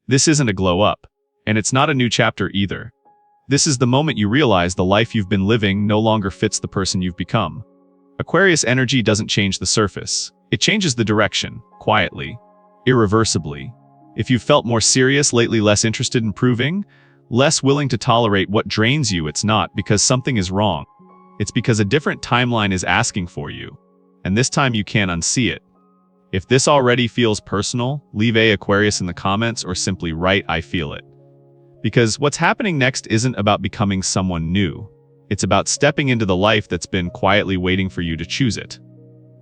This isn't a glow up, and it's not a new chapter either. This is the moment you realize the life you've been living no longer fits the person you've become. Aquarius energy doesn't change the surface. It changes the direction, quietly, irreversibly. If you've felt more serious lately, less interested in proving, less willing to tolerate what drains you, it's not because something is wrong. It's because a different timeline is asking for you, and this time you can't unsee it. If this already feels personal, leave Aquarius in the comments or simply write "I feel it." Because what's happening next isn't about becoming someone new. It's about stepping into the life that's been quietly waiting for you to choose it.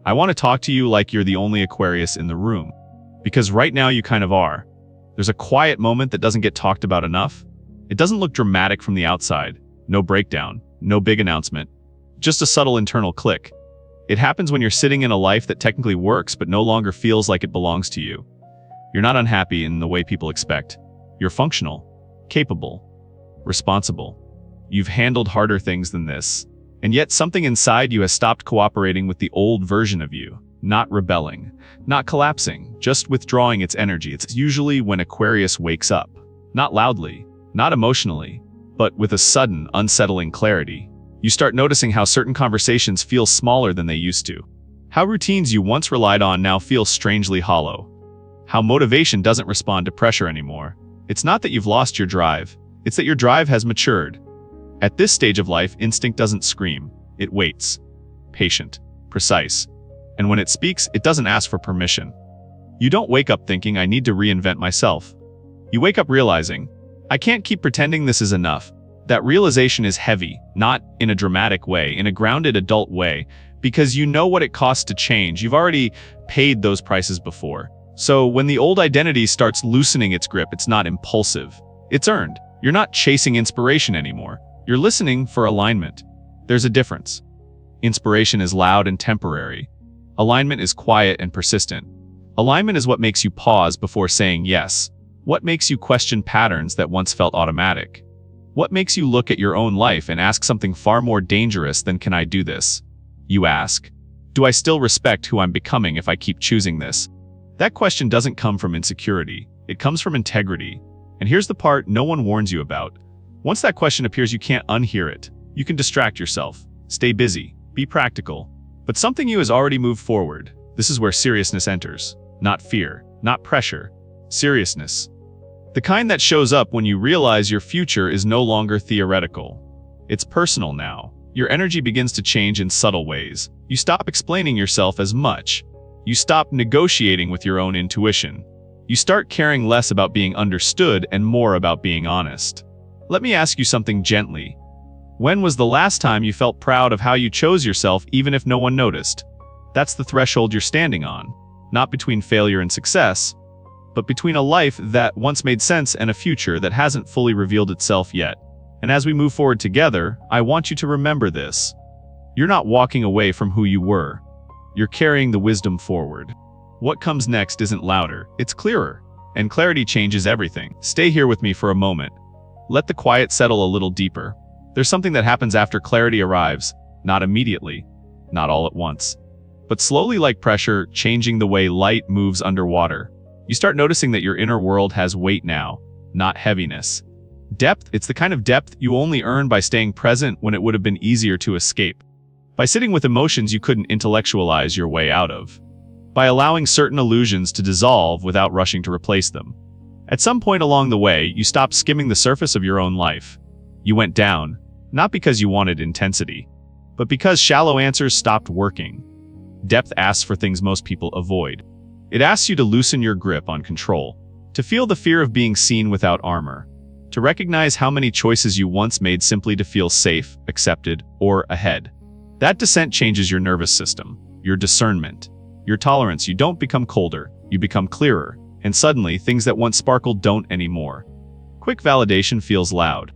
I want to talk to you like you're the only Aquarius in the room. Because right now you kind of are. There's a quiet moment that doesn't get talked about enough. It doesn't look dramatic from the outside. No breakdown, no big announcement. Just a subtle internal click. It happens when you're sitting in a life that technically works but no longer feels like it belongs to you. You're not unhappy in the way people expect. You're functional, capable, responsible. You've handled harder things than this. And yet something inside you has stopped cooperating with the old version of you. Not rebelling, not collapsing, just withdrawing its energy. It's usually when Aquarius wakes up. Not loudly, not emotionally, but with a sudden, unsettling clarity. You start noticing how certain conversations feel smaller than they used to. How routines you once relied on now feel strangely hollow. How motivation doesn't respond to pressure anymore. It's not that you've lost your drive, it's that your drive has matured. At this stage of life, instinct doesn't scream, it waits. Patient, precise. And when it speaks, it doesn't ask for permission. You don't wake up thinking, "I need to reinvent myself." You wake up realizing, "I can't keep pretending this is enough." That realization is heavy, not in a dramatic way, in a grounded adult way, because you know what it costs to change. You've already paid those prices before. So when the old identity starts loosening its grip, it's not impulsive. It's earned. You're not chasing inspiration anymore. You're listening for alignment. There's a difference. Inspiration is loud and temporary. Alignment is quiet and persistent. Alignment is what makes you pause before saying yes. What makes you question patterns that once felt automatic. What makes you look at your own life and ask something far more dangerous than "Can I do this?" You ask, "Do I still respect who I'm becoming if I keep choosing this?" That question doesn't come from insecurity. It comes from integrity. And here's the part no one warns you about. Once that question appears, you can't unhear it. You can distract yourself, stay busy, be practical. But something you has already moved forward. This is where seriousness enters. Not fear, not pressure. Seriousness. The kind that shows up when you realize your future is no longer theoretical. It's personal now. Your energy begins to change in subtle ways. You stop explaining yourself as much. You stop negotiating with your own intuition. You start caring less about being understood and more about being honest. Let me ask you something gently. When was the last time you felt proud of how you chose yourself even if no one noticed? That's the threshold you're standing on. Not between failure and success, but between a life that once made sense and a future that hasn't fully revealed itself yet. And as we move forward together, I want you to remember this. You're not walking away from who you were. You're carrying the wisdom forward. What comes next isn't louder, it's clearer. And clarity changes everything. Stay here with me for a moment. Let the quiet settle a little deeper. There's something that happens after clarity arrives, not immediately, not all at once, but slowly, like pressure, changing the way light moves underwater. You start noticing that your inner world has weight now, not heaviness. Depth, it's the kind of depth you only earn by staying present when it would have been easier to escape. By sitting with emotions you couldn't intellectualize your way out of. By allowing certain illusions to dissolve without rushing to replace them. At some point along the way, you stopped skimming the surface of your own life. You went down, not because you wanted intensity, but because shallow answers stopped working. Depth asks for things most people avoid. It asks you to loosen your grip on control, to feel the fear of being seen without armor, to recognize how many choices you once made simply to feel safe, accepted, or ahead. That descent changes your nervous system, your discernment, your tolerance. You don't become colder, you become clearer, and suddenly things that once sparkled don't anymore. Quick validation feels loud.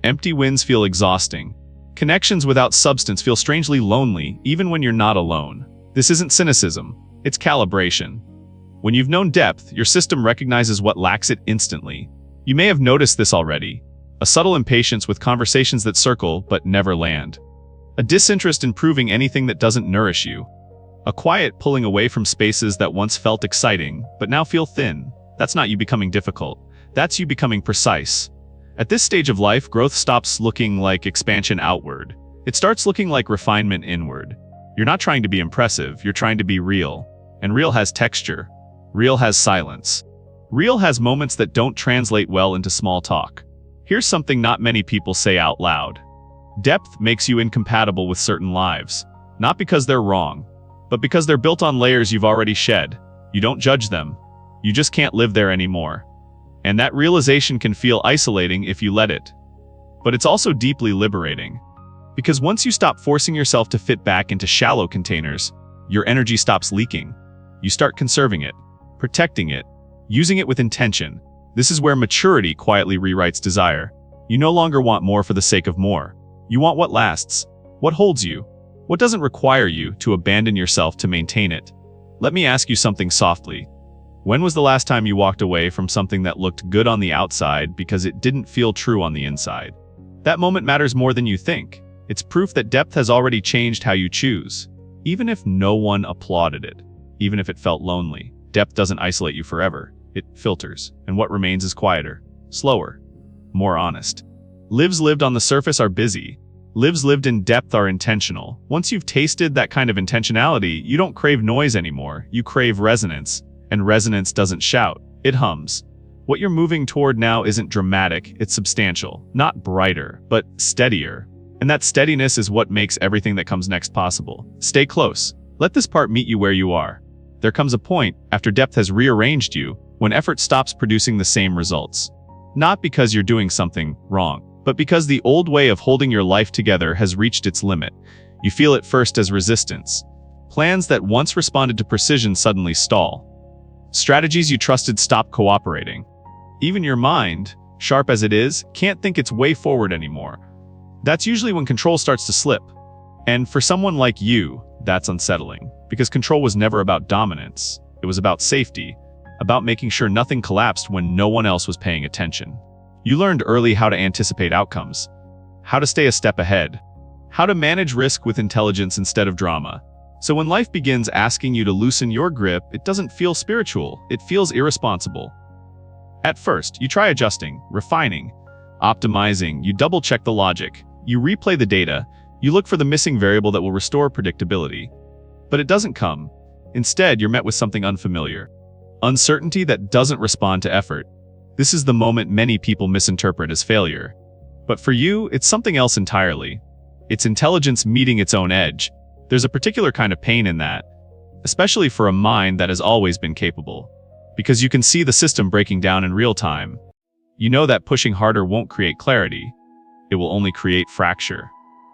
Empty wins feel exhausting. Connections without substance feel strangely lonely, even when you're not alone. This isn't cynicism, it's calibration. When you've known depth, your system recognizes what lacks it instantly. You may have noticed this already. A subtle impatience with conversations that circle but never land. A disinterest in proving anything that doesn't nourish you. A quiet pulling away from spaces that once felt exciting, but now feel thin. That's not you becoming difficult. That's you becoming precise. At this stage of life, growth stops looking like expansion outward. It starts looking like refinement inward. You're not trying to be impressive, you're trying to be real. And real has texture. Real has silence. Real has moments that don't translate well into small talk. Here's something not many people say out loud. Depth makes you incompatible with certain lives. Not because they're wrong, but because they're built on layers you've already shed. You don't judge them. You just can't live there anymore. And that realization can feel isolating if you let it. But it's also deeply liberating. Because once you stop forcing yourself to fit back into shallow containers, your energy stops leaking. You start conserving it, protecting it, using it with intention. This is where maturity quietly rewrites desire. You no longer want more for the sake of more. You want what lasts, what holds you, what doesn't require you to abandon yourself to maintain it. Let me ask you something softly. When was the last time you walked away from something that looked good on the outside because it didn't feel true on the inside? That moment matters more than you think. It's proof that depth has already changed how you choose. Even if no one applauded it, even if it felt lonely, depth doesn't isolate you forever. It filters, and what remains is quieter, slower, more honest. Lives lived on the surface are busy. Lives lived in depth are intentional. Once you've tasted that kind of intentionality, you don't crave noise anymore. You crave resonance. And resonance doesn't shout, it hums. What you're moving toward now isn't dramatic, it's substantial. Not brighter, but steadier. And that steadiness is what makes everything that comes next possible. Stay close. Let this part meet you where you are. There comes a point, after depth has rearranged you, when effort stops producing the same results. Not because you're doing something wrong, but because the old way of holding your life together has reached its limit. You feel it first as resistance. Plans that once responded to precision suddenly stall. Strategies you trusted stop cooperating. Even your mind, sharp as it is, can't think its way forward anymore. That's usually when control starts to slip. And for someone like you, that's unsettling. Because control was never about dominance. It was about safety. About making sure nothing collapsed when no one else was paying attention. You learned early how to anticipate outcomes. How to stay a step ahead. How to manage risk with intelligence instead of drama. So when life begins asking you to loosen your grip, it doesn't feel spiritual, it feels irresponsible. At first, you try adjusting, refining, optimizing, you double-check the logic, you replay the data, you look for the missing variable that will restore predictability. But it doesn't come. Instead, you're met with something unfamiliar. Uncertainty that doesn't respond to effort. This is the moment many people misinterpret as failure. But for you, it's something else entirely. It's intelligence meeting its own edge. There's a particular kind of pain in that, especially for a mind that has always been capable. Because you can see the system breaking down in real time. You know that pushing harder won't create clarity. It will only create fracture.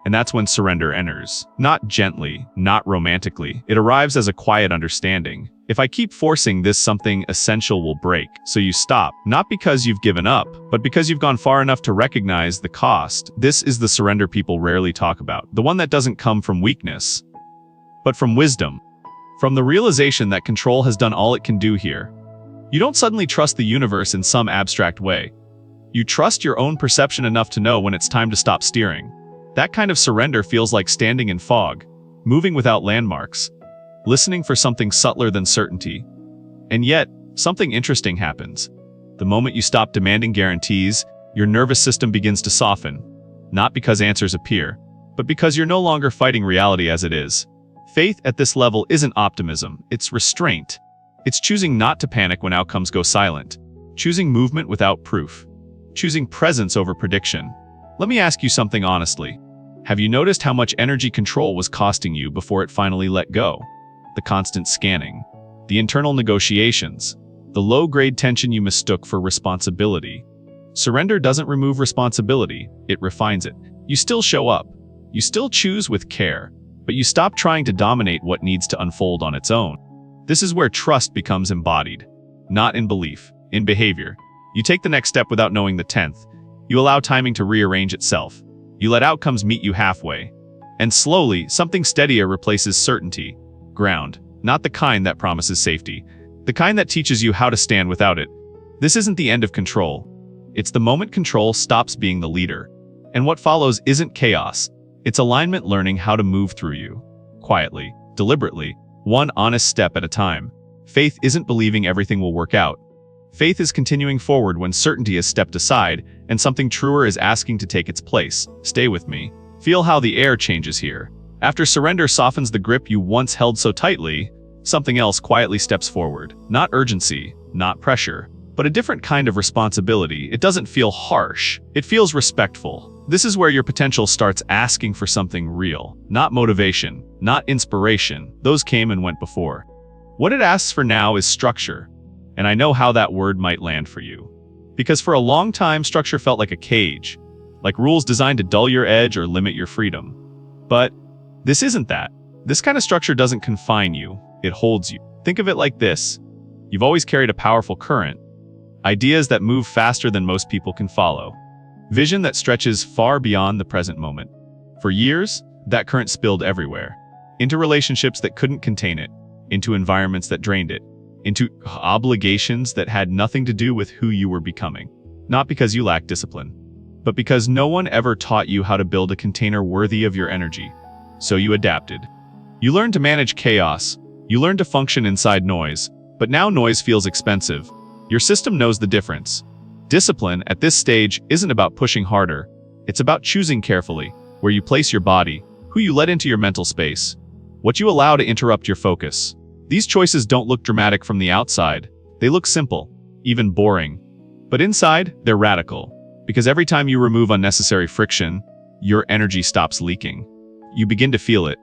And that's when surrender enters. Not gently, not romantically. It arrives as a quiet understanding. If I keep forcing this, something essential will break. So you stop, not because you've given up, but because you've gone far enough to recognize the cost. This is the surrender people rarely talk about. The one that doesn't come from weakness, but from wisdom. From the realization that control has done all it can do here. You don't suddenly trust the universe in some abstract way. You trust your own perception enough to know when it's time to stop steering. That kind of surrender feels like standing in fog, moving without landmarks, listening for something subtler than certainty. And yet, something interesting happens. The moment you stop demanding guarantees, your nervous system begins to soften. Not because answers appear, but because you're no longer fighting reality as it is. Faith at this level isn't optimism, it's restraint. It's choosing not to panic when outcomes go silent, choosing movement without proof, choosing presence over prediction. Let me ask you something honestly. Have you noticed how much energy control was costing you before it finally let go? The constant scanning, the internal negotiations, the low-grade tension you mistook for responsibility. Surrender doesn't remove responsibility, it refines it. You still show up, you still choose with care, but you stop trying to dominate what needs to unfold on its own. This is where trust becomes embodied, not in belief, in behavior. You take the next step without knowing the 10th. You allow timing to rearrange itself. You let outcomes meet you halfway. And slowly, something steadier replaces certainty. Ground. Not the kind that promises safety. The kind that teaches you how to stand without it. This isn't the end of control. It's the moment control stops being the leader. And what follows isn't chaos. It's alignment learning how to move through you. Quietly, deliberately, one honest step at a time. Faith isn't believing everything will work out. Faith is continuing forward when certainty has stepped aside and something truer is asking to take its place. Stay with me. Feel how the air changes here. After surrender softens the grip you once held so tightly, something else quietly steps forward. Not urgency, not pressure, but a different kind of responsibility. It doesn't feel harsh. It feels respectful. This is where your potential starts asking for something real. Not motivation, not inspiration. Those came and went before. What it asks for now is structure. And I know how that word might land for you. Because for a long time, structure felt like a cage, like rules designed to dull your edge or limit your freedom. But this isn't that. This kind of structure doesn't confine you, it holds you. Think of it like this. You've always carried a powerful current, ideas that move faster than most people can follow, vision that stretches far beyond the present moment. For years, that current spilled everywhere, into relationships that couldn't contain it, into environments that drained it, into obligations that had nothing to do with who you were becoming. Not because you lacked discipline, but because no one ever taught you how to build a container worthy of your energy. So you adapted. You learned to manage chaos. You learned to function inside noise. But now noise feels expensive. Your system knows the difference. Discipline, at this stage, isn't about pushing harder. It's about choosing carefully where you place your body, who you let into your mental space, what you allow to interrupt your focus. These choices don't look dramatic from the outside. They look simple, even boring. But inside, they're radical. Because every time you remove unnecessary friction, your energy stops leaking. You begin to feel it.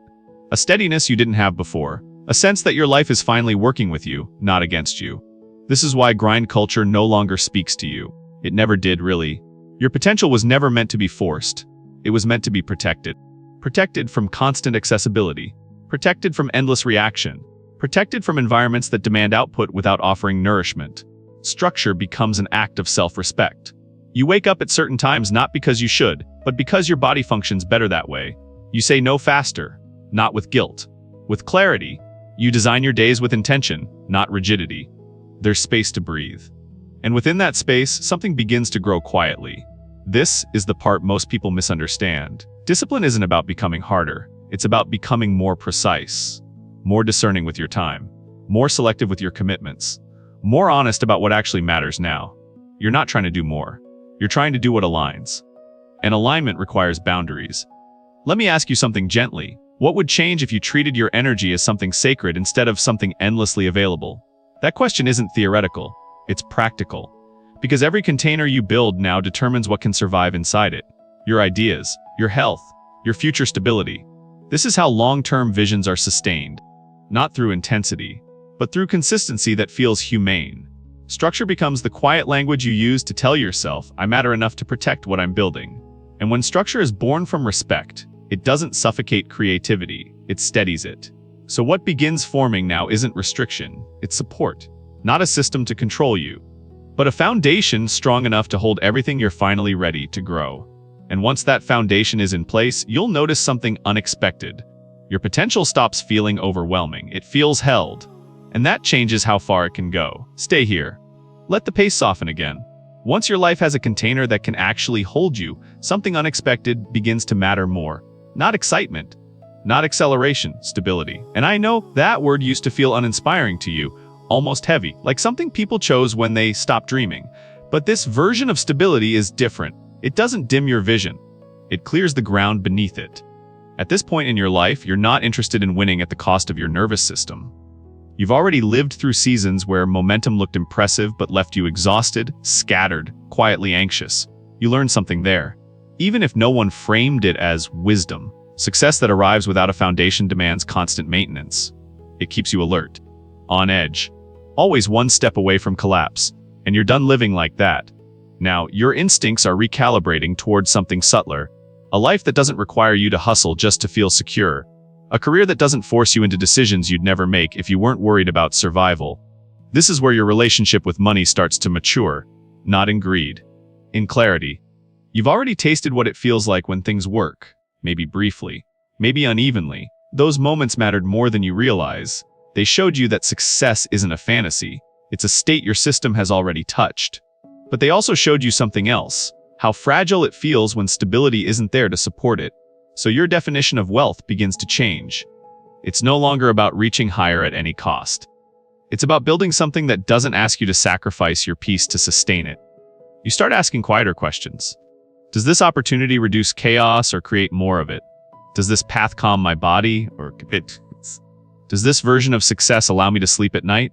A steadiness you didn't have before. A sense that your life is finally working with you, not against you. This is why grind culture no longer speaks to you. It never did, really. Your potential was never meant to be forced. It was meant to be protected. Protected from constant accessibility. Protected from endless reaction. Protected from environments that demand output without offering nourishment. Structure becomes an act of self-respect. You wake up at certain times not because you should, but because your body functions better that way. You say no faster, not with guilt. With clarity, you design your days with intention, not rigidity. There's space to breathe. And within that space, something begins to grow quietly. This is the part most people misunderstand. Discipline isn't about becoming harder. It's about becoming more precise. More discerning with your time, more selective with your commitments, more honest about what actually matters now. You're not trying to do more. You're trying to do what aligns. And alignment requires boundaries. Let me ask you something gently. What would change if you treated your energy as something sacred instead of something endlessly available? That question isn't theoretical. It's practical. Because every container you build now determines what can survive inside it. Your ideas, your health, your future stability. This is how long-term visions are sustained. Not through intensity, but through consistency that feels humane. Structure becomes the quiet language you use to tell yourself, I matter enough to protect what I'm building. And when structure is born from respect, it doesn't suffocate creativity, it steadies it. So what begins forming now isn't restriction, it's support. Not a system to control you, but a foundation strong enough to hold everything you're finally ready to grow. And once that foundation is in place, you'll notice something unexpected. Your potential stops feeling overwhelming, it feels held. And that changes how far it can go. Stay here. Let the pace soften again. Once your life has a container that can actually hold you, something unexpected begins to matter more. Not excitement, not acceleration, stability. And I know that word used to feel uninspiring to you, almost heavy, like something people chose when they stopped dreaming. But this version of stability is different. It doesn't dim your vision. It clears the ground beneath it. At this point in your life, you're not interested in winning at the cost of your nervous system. You've already lived through seasons where momentum looked impressive but left you exhausted, scattered, quietly anxious. You learned something there. Even if no one framed it as wisdom, success that arrives without a foundation demands constant maintenance. It keeps you alert, on edge, always one step away from collapse, and you're done living like that. Now, your instincts are recalibrating towards something subtler, a life that doesn't require you to hustle just to feel secure. A career that doesn't force you into decisions you'd never make if you weren't worried about survival. This is where your relationship with money starts to mature, not in greed, in clarity. You've already tasted what it feels like when things work, maybe briefly, maybe unevenly. Those moments mattered more than you realize. They showed you that success isn't a fantasy, it's a state your system has already touched. But they also showed you something else, how fragile it feels when stability isn't there to support it. So your definition of wealth begins to change. It's no longer about reaching higher at any cost. It's about building something that doesn't ask you to sacrifice your peace to sustain it. You start asking quieter questions. Does this opportunity reduce chaos or create more of it? Does this path calm my body or does this version of success allow me to sleep at night?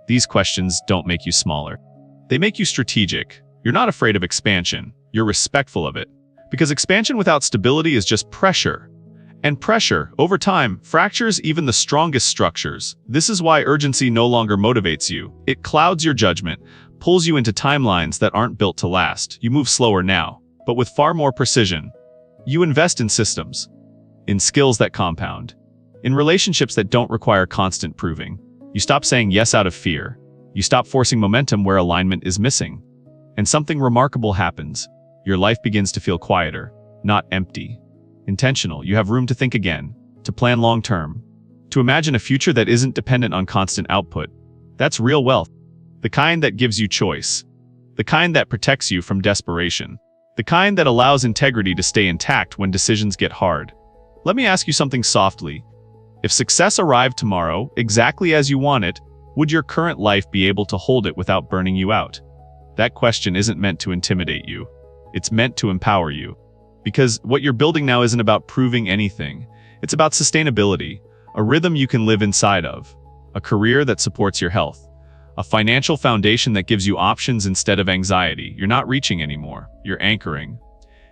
These questions don't make you smaller. They make you strategic. You're not afraid of expansion. You're respectful of it. Because expansion without stability is just pressure. And pressure, over time, fractures even the strongest structures. This is why urgency no longer motivates you. It clouds your judgment, pulls you into timelines that aren't built to last. You move slower now, but with far more precision. You invest in systems, in skills that compound, in relationships that don't require constant proving. You stop saying yes out of fear. You stop forcing momentum where alignment is missing. And something remarkable happens. Your life begins to feel quieter, not empty. Intentional. You have room to think again, to plan long-term, to imagine a future that isn't dependent on constant output. That's real wealth. The kind that gives you choice. The kind that protects you from desperation. The kind that allows integrity to stay intact when decisions get hard. Let me ask you something softly. If success arrived tomorrow, exactly as you want it, would your current life be able to hold it without burning you out? That question isn't meant to intimidate you. It's meant to empower you. Because what you're building now isn't about proving anything. It's about sustainability, a rhythm you can live inside of, a career that supports your health, a financial foundation that gives you options instead of anxiety. You're not reaching anymore, you're anchoring.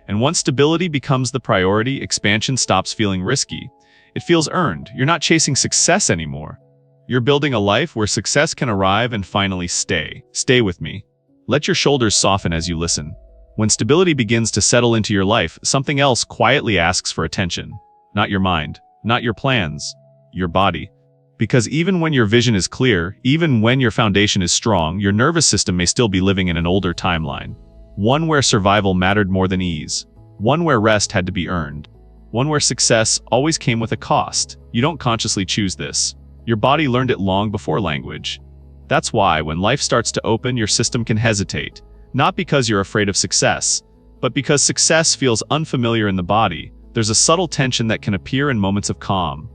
And once stability becomes the priority, expansion stops feeling risky. It feels earned. You're not chasing success anymore. You're building a life where success can arrive and finally stay. Stay with me. Let your shoulders soften as you listen. When stability begins to settle into your life, something else quietly asks for attention. Not your mind, not your plans, your body. Because even when your vision is clear, even when your foundation is strong, your nervous system may still be living in an older timeline. One where survival mattered more than ease. One where rest had to be earned. One where success always came with a cost. You don't consciously choose this. Your body learned it long before language. That's why when life starts to open, your system can hesitate. Not because you're afraid of success, but because success feels unfamiliar in the body. There's a subtle tension that can appear in moments of calm.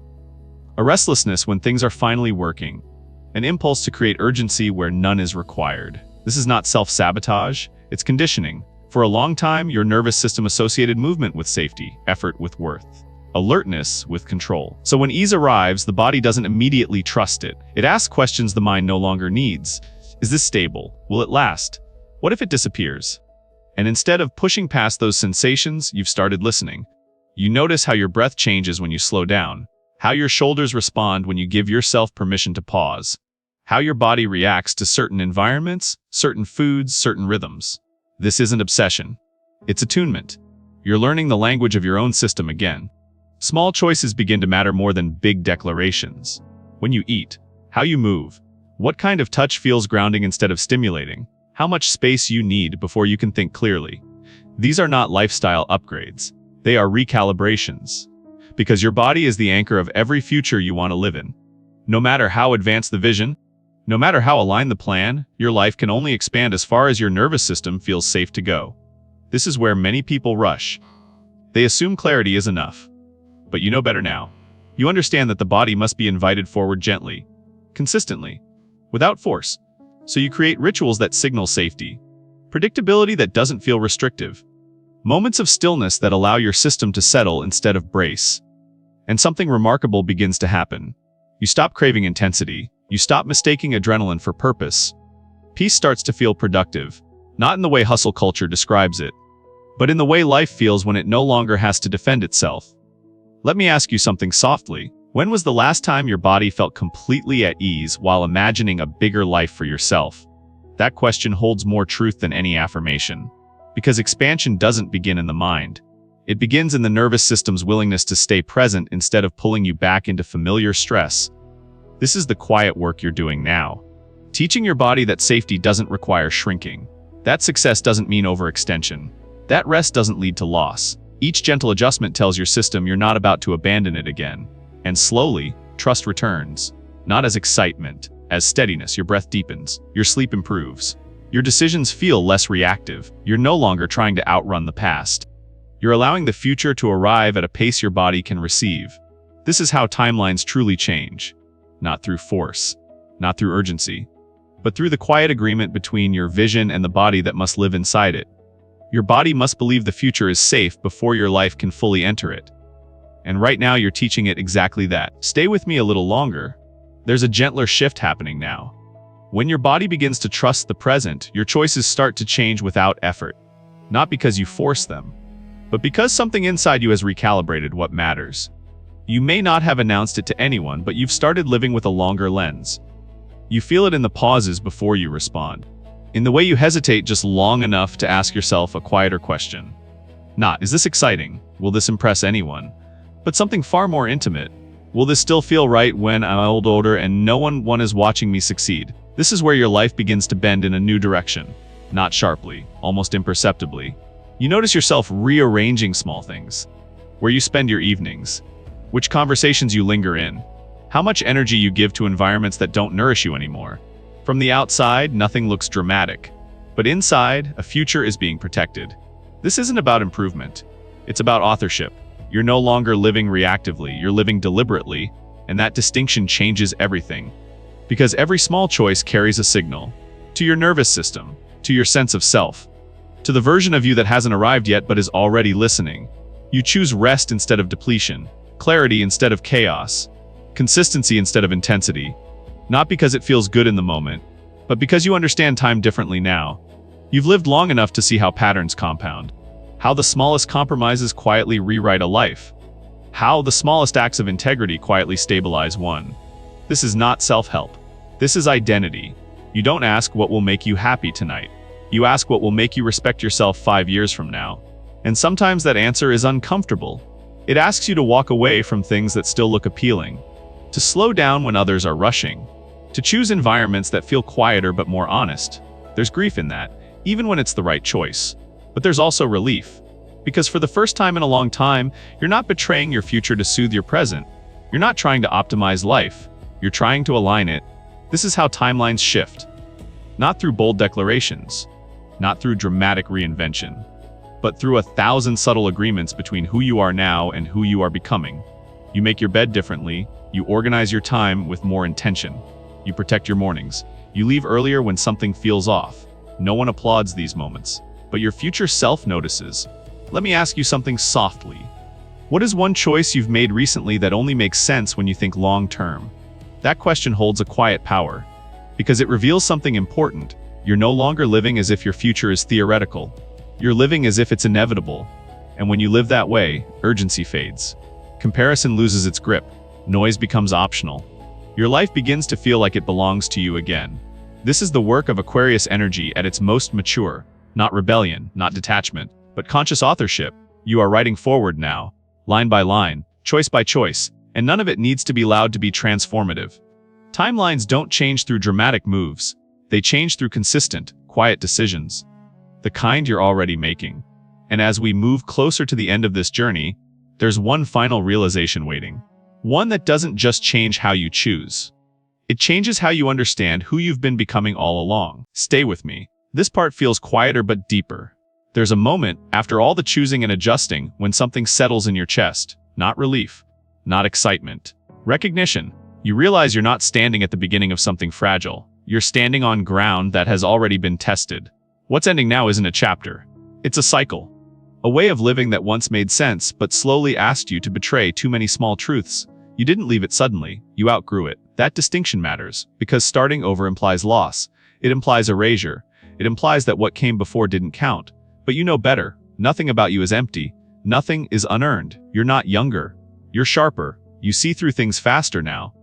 A restlessness when things are finally working. An impulse to create urgency where none is required. This is not self-sabotage, it's conditioning. For a long time, your nervous system associated movement with safety, effort with worth, alertness with control. So when ease arrives, the body doesn't immediately trust it. It asks questions the mind no longer needs. Is this stable? Will it last? What if it disappears? And instead of pushing past those sensations, you've started listening. You notice how your breath changes when you slow down, how your shoulders respond when you give yourself permission to pause, how your body reacts to certain environments, certain foods, certain rhythms. This isn't obsession. It's attunement. You're learning the language of your own system again. Small choices begin to matter more than big declarations. When you eat, how you move, what kind of touch feels grounding instead of stimulating, how much space you need before you can think clearly. These are not lifestyle upgrades. They are recalibrations. Because your body is the anchor of every future you want to live in. No matter how advanced the vision, no matter how aligned the plan, your life can only expand as far as your nervous system feels safe to go. This is where many people rush. They assume clarity is enough. But you know better now. You understand that the body must be invited forward gently, consistently, without force. So you create rituals that signal safety, predictability that doesn't feel restrictive, moments of stillness that allow your system to settle instead of brace. And something remarkable begins to happen. You stop craving intensity. You stop mistaking adrenaline for purpose. Peace starts to feel productive, not in the way hustle culture describes it, but in the way life feels when it no longer has to defend itself. Let me ask you something softly. When was the last time your body felt completely at ease while imagining a bigger life for yourself? That question holds more truth than any affirmation. Because expansion doesn't begin in the mind. It begins in the nervous system's willingness to stay present instead of pulling you back into familiar stress. This is the quiet work you're doing now. Teaching your body that safety doesn't require shrinking. That success doesn't mean overextension. That rest doesn't lead to loss. Each gentle adjustment tells your system you're not about to abandon it again. And slowly, trust returns. Not as excitement, as steadiness. Your breath deepens, your sleep improves. Your decisions feel less reactive. You're no longer trying to outrun the past. You're allowing the future to arrive at a pace your body can receive. This is how timelines truly change. Not through force, not through urgency, but through the quiet agreement between your vision and the body that must live inside it. Your body must believe the future is safe before your life can fully enter it. And right now you're teaching it exactly that. Stay with me a little longer. There's a gentler shift happening now. When your body begins to trust the present, your choices start to change without effort. Not because you force them, but because something inside you has recalibrated what matters. You may not have announced it to anyone, but you've started living with a longer lens. You feel it in the pauses before you respond. In the way you hesitate just long enough to ask yourself a quieter question. Not, is this exciting? Will this impress anyone? But something far more intimate. Will this still feel right when I'm older and no one is watching me succeed? This is where your life begins to bend in a new direction. Not sharply, almost imperceptibly. You notice yourself rearranging small things. Where you spend your evenings. Which conversations you linger in. How much energy you give to environments that don't nourish you anymore. From the outside, nothing looks dramatic. But inside, a future is being protected. This isn't about improvement. It's about authorship. You're no longer living reactively, you're living deliberately, and that distinction changes everything. Because every small choice carries a signal. To your nervous system, to your sense of self, to the version of you that hasn't arrived yet but is already listening. You choose rest instead of depletion, clarity instead of chaos, consistency instead of intensity. Not because it feels good in the moment, but because you understand time differently now. You've lived long enough to see how patterns compound. How the smallest compromises quietly rewrite a life. How the smallest acts of integrity quietly stabilize one. This is not self-help. This is identity. You don't ask what will make you happy tonight. You ask what will make you respect yourself 5 years from now. And sometimes that answer is uncomfortable. It asks you to walk away from things that still look appealing. To slow down when others are rushing. To choose environments that feel quieter but more honest. There's grief in that, even when it's the right choice. But there's also relief. Because for the first time in a long time, you're not betraying your future to soothe your present. You're not trying to optimize life. You're trying to align it. This is how timelines shift. Not through bold declarations. Not through dramatic reinvention. But through 1,000 subtle agreements between who you are now and who you are becoming. You make your bed differently. You organize your time with more intention. You protect your mornings. You leave earlier when something feels off. No one applauds these moments. But your future self notices. Let me ask you something softly. What is one choice you've made recently that only makes sense when you think long term? That question holds a quiet power. Because it reveals something important. You're no longer living as if your future is theoretical. You're living as if it's inevitable. And when you live that way, urgency fades. Comparison loses its grip. Noise becomes optional. Your life begins to feel like it belongs to you again. This is the work of Aquarius energy at its most mature. Not rebellion, not detachment, but conscious authorship. You are writing forward now, line by line, choice by choice, and none of it needs to be loud to be transformative. Timelines don't change through dramatic moves. They change through consistent, quiet decisions. The kind you're already making. And as we move closer to the end of this journey, there's one final realization waiting. One that doesn't just change how you choose. It changes how you understand who you've been becoming all along. Stay with me. This part feels quieter but deeper. There's a moment, after all the choosing and adjusting, when something settles in your chest. Not relief. Not excitement. Recognition. You realize you're not standing at the beginning of something fragile. You're standing on ground that has already been tested. What's ending now isn't a chapter. It's a cycle. A way of living that once made sense, but slowly asked you to betray too many small truths. You didn't leave it suddenly. You outgrew it. That distinction matters, because starting over implies loss. It implies erasure. It implies that what came before didn't count. But you know better. Nothing about you is empty. Nothing is unearned. You're not younger. You're sharper. You see through things faster now.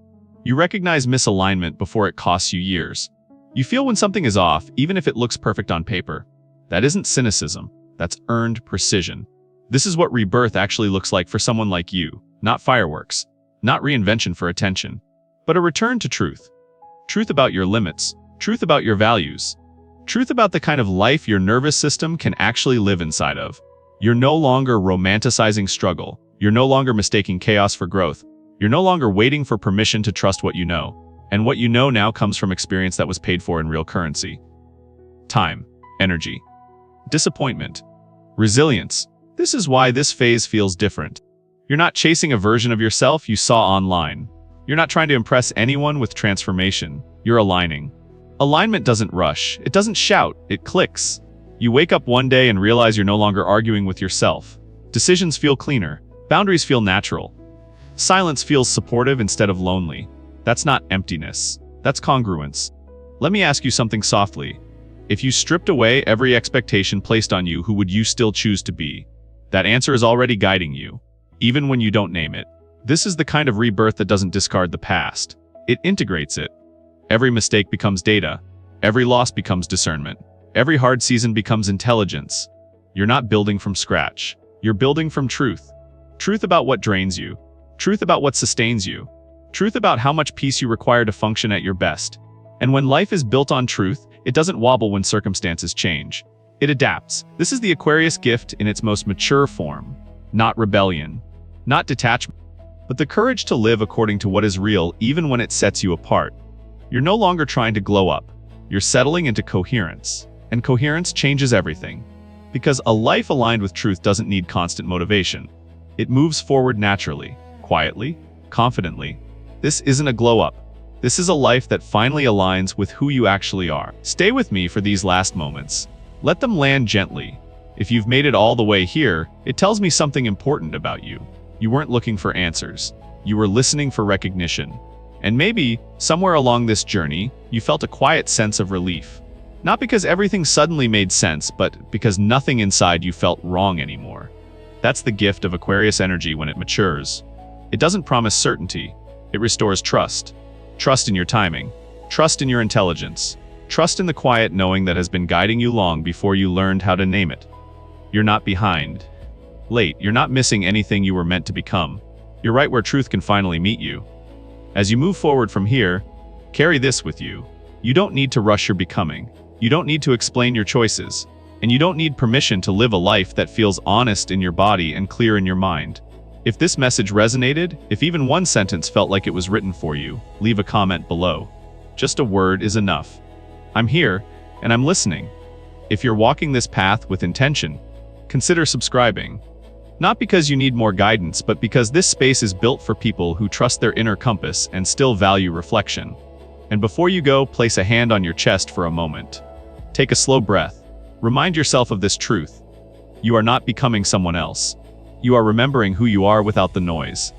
You recognize misalignment before it costs you years. You feel when something is off, even if it looks perfect on paper. That isn't cynicism. That's earned precision. This is what rebirth actually looks like for someone like you. Not fireworks. Not reinvention for attention. But a return to truth. Truth about your limits. Truth about your values. Truth about the kind of life your nervous system can actually live inside of. You're no longer romanticizing struggle. You're no longer mistaking chaos for growth. You're no longer waiting for permission to trust what you know. And what you know now comes from experience that was paid for in real currency. Time, energy, disappointment, resilience. This is why this phase feels different. You're not chasing a version of yourself you saw online. You're not trying to impress anyone with transformation. You're aligning. Alignment doesn't rush. It doesn't shout. It clicks. You wake up one day and realize you're no longer arguing with yourself. Decisions feel cleaner. Boundaries feel natural. Silence feels supportive instead of lonely. That's not emptiness. That's congruence. Let me ask you something softly. If you stripped away every expectation placed on you, who would you still choose to be? That answer is already guiding you, even when you don't name it. This is the kind of rebirth that doesn't discard the past. It integrates it. Every mistake becomes data. Every loss becomes discernment. Every hard season becomes intelligence. You're not building from scratch. You're building from truth. Truth about what drains you. Truth about what sustains you. Truth about how much peace you require to function at your best. And when life is built on truth, it doesn't wobble when circumstances change. It adapts. This is the Aquarius gift in its most mature form. Not rebellion. Not detachment. But the courage to live according to what is real even when it sets you apart. You're no longer trying to glow up. You're settling into coherence. And coherence changes everything. Because a life aligned with truth doesn't need constant motivation. It moves forward naturally, quietly, confidently. This isn't a glow up. This is a life that finally aligns with who you actually are. Stay with me for these last moments. Let them land gently. If you've made it all the way here, it tells me something important about you. You weren't looking for answers. You were listening for recognition. And maybe, somewhere along this journey, you felt a quiet sense of relief. Not because everything suddenly made sense, but because nothing inside you felt wrong anymore. That's the gift of Aquarius energy when it matures. It doesn't promise certainty. It restores trust. Trust in your timing. Trust in your intelligence. Trust in the quiet knowing that has been guiding you long before you learned how to name it. You're not behind. Late, you're not missing anything you were meant to become. You're right where truth can finally meet you. As you move forward from here, carry this with you. You don't need to rush your becoming. You don't need to explain your choices. And you don't need permission to live a life that feels honest in your body and clear in your mind. If this message resonated, if even one sentence felt like it was written for you, leave a comment below. Just a word is enough. I'm here, and I'm listening. If you're walking this path with intention, consider subscribing. Not because you need more guidance, but because this space is built for people who trust their inner compass and still value reflection. And before you go, place a hand on your chest for a moment. Take a slow breath. Remind yourself of this truth. You are not becoming someone else. You are remembering who you are without the noise.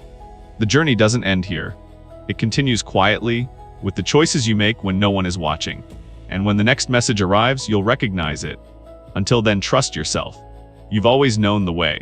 The journey doesn't end here. It continues quietly, with the choices you make when no one is watching. And when the next message arrives, you'll recognize it. Until then, trust yourself. You've always known the way.